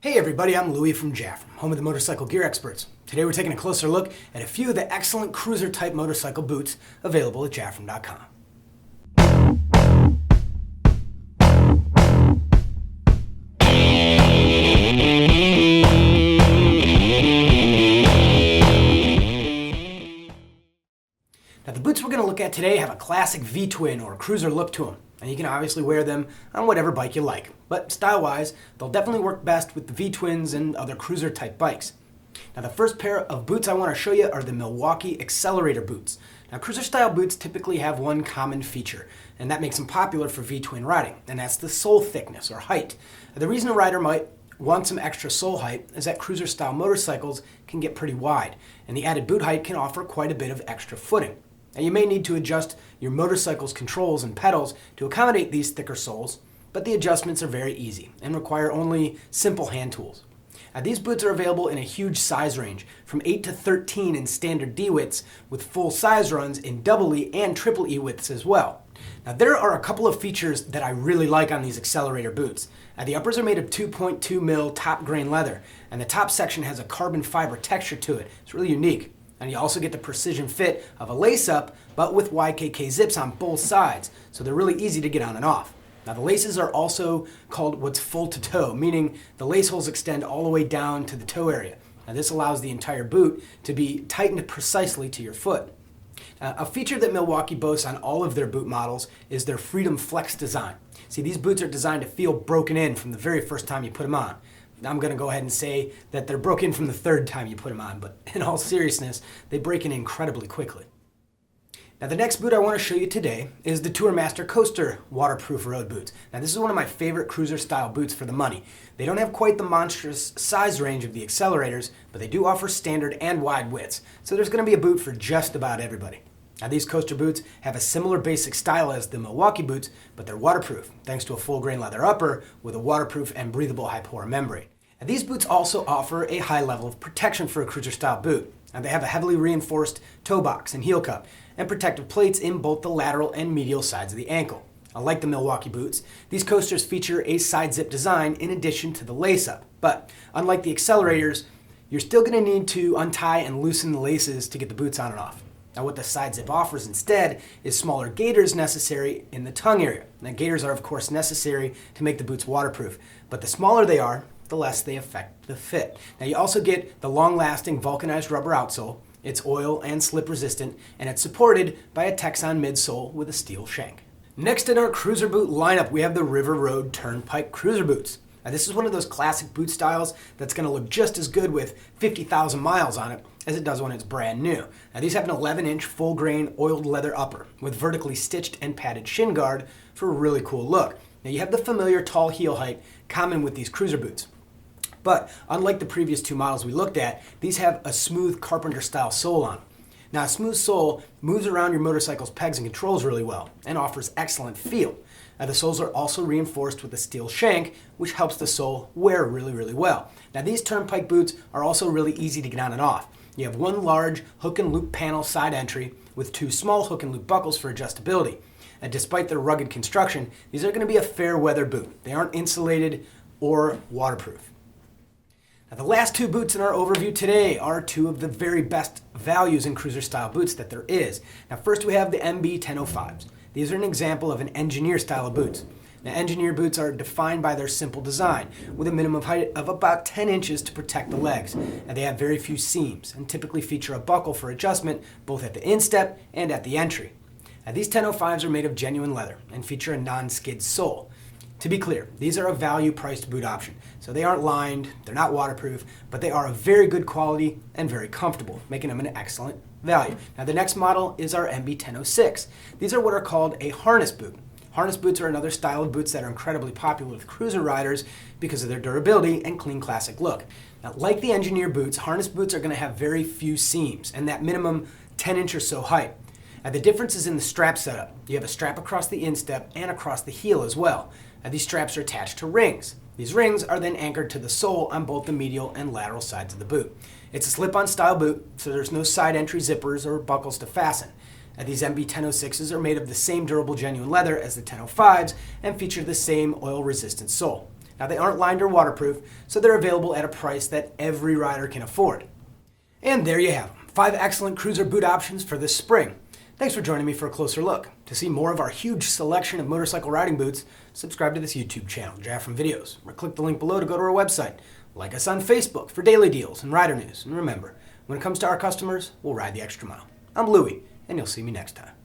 Hey everybody, I'm Louie from Jafrum, home of the motorcycle gear experts. Today we're taking a closer look at a few of the excellent cruiser type motorcycle boots available at Jafrum.com. Now the boots we're going to look at today have a classic V-twin or cruiser look to them, and you can obviously wear them on whatever bike you like. But style-wise, they'll definitely work best with the V-twins and other cruiser type bikes. Now the first pair of boots I want to show you are the Milwaukee Accelerator boots. Now cruiser style boots typically have one common feature, and that makes them popular for V-twin riding, and that's the sole thickness or height. The reason a rider might want some extra sole height is that cruiser style motorcycles can get pretty wide, and the added boot height can offer quite a bit of extra footing. Now you may need to adjust your motorcycle's controls and pedals to accommodate these thicker soles, but the adjustments are very easy and require only simple hand tools. Now these boots are available in a huge size range, from 8 to 13 in standard D widths, with full size runs in double E and triple E widths as well. Now there are a couple of features that I really like on these Accelerator boots. The uppers are made of 2.2 mil top grain leather, and the top section has a carbon fiber texture to it. It's really unique. And you also get the precision fit of a lace-up, but with YKK zips on both sides, so they're really easy to get on and off. Now the laces are also called what's full to toe, meaning the lace holes extend all the way down to the toe area. Now this allows the entire boot to be tightened precisely to your foot. A feature that Milwaukee boasts on all of their boot models is their Freedom Flex design. See, these boots are designed to feel broken in from the very first time you put them on. I'm going to go ahead and say that they're broken from the third time you put them on, but in all seriousness, they break in incredibly quickly. Now the next boot I want to show you today is the Tourmaster Coaster waterproof road boots. Now this is one of my favorite cruiser style boots for the money. They don't have quite the monstrous size range of the Accelerators, but they do offer standard and wide widths, so there's going to be a boot for just about everybody. Now these coaster boots have a similar basic style as the Milwaukee boots, but they're waterproof thanks to a full grain leather upper with a waterproof and breathable high pore membrane. Now these boots also offer a high level of protection for a cruiser style boot. Now they have a heavily reinforced toe box and heel cup and protective plates in both the lateral and medial sides of the ankle. Unlike the Milwaukee boots, these coasters feature a side zip design in addition to the lace up. But unlike the Accelerators, you're still going to need to untie and loosen the laces to get the boots on and off. Now what the side zip offers instead is smaller gaiters necessary in the tongue area. Now gaiters are of course necessary to make the boots waterproof, but the smaller they are, the less they affect the fit. Now you also get the long-lasting vulcanized rubber outsole. It's oil and slip resistant, and it's supported by a Texan midsole with a steel shank. Next in our cruiser boot lineup, we have the River Road Turnpike cruiser boots. Now this is one of those classic boot styles that's going to look just as good with 50,000 miles on it as it does when it's brand new. Now these have an 11-inch full grain oiled leather upper with vertically stitched and padded shin guard for a really cool look. Now you have the familiar tall heel height common with these cruiser boots. But unlike the previous two models we looked at, these have a smooth carpenter style sole on them. Now a smooth sole moves around your motorcycle's pegs and controls really well and offers excellent feel. Now the soles are also reinforced with a steel shank, which helps the sole wear really well. Now these Turnpike boots are also really easy to get on and off. You have one large hook and loop panel side entry with two small hook and loop buckles for adjustability. And despite their rugged construction, these are going to be a fair weather boot. They aren't insulated or waterproof. Now the last two boots in our overview today are two of the very best values in cruiser style boots that there is. Now first we have the MB 1005s. These are an example of an engineer style of boots. Now engineer boots are defined by their simple design with a minimum height of about 10 inches to protect the legs. And they have very few seams and typically feature a buckle for adjustment both at the instep and at the entry. Now these 1005s are made of genuine leather and feature a non-skid sole. To be clear, these are a value-priced boot option, so they aren't lined, they're not waterproof, but they are of very good quality and very comfortable, making them an excellent value. Now the next model is our MB 1006. These are what are called a harness boot. Harness boots are another style of boots that are incredibly popular with cruiser riders because of their durability and clean classic look. Now like the engineer boots, harness boots are going to have very few seams and that minimum 10 inch or so height. Now the difference is in the strap setup. You have a strap across the instep and across the heel as well. These straps are attached to rings. These rings are then anchored to the sole on both the medial and lateral sides of the boot. It's a slip-on style boot, so there's no side entry zippers or buckles to fasten. These MB 1006s are made of the same durable genuine leather as the 1005s and feature the same oil-resistant sole. Now they aren't lined or waterproof, so they're available at a price that every rider can afford. And there you have them, 5 excellent cruiser boot options for this spring. Thanks for joining me for a closer look. To see more of our huge selection of motorcycle riding boots, subscribe to this YouTube channel, Jafrum Videos, or click the link below to go to our website. Like us on Facebook for daily deals and rider news. And remember, when it comes to our customers, we'll ride the extra mile. I'm Louie, and you'll see me next time.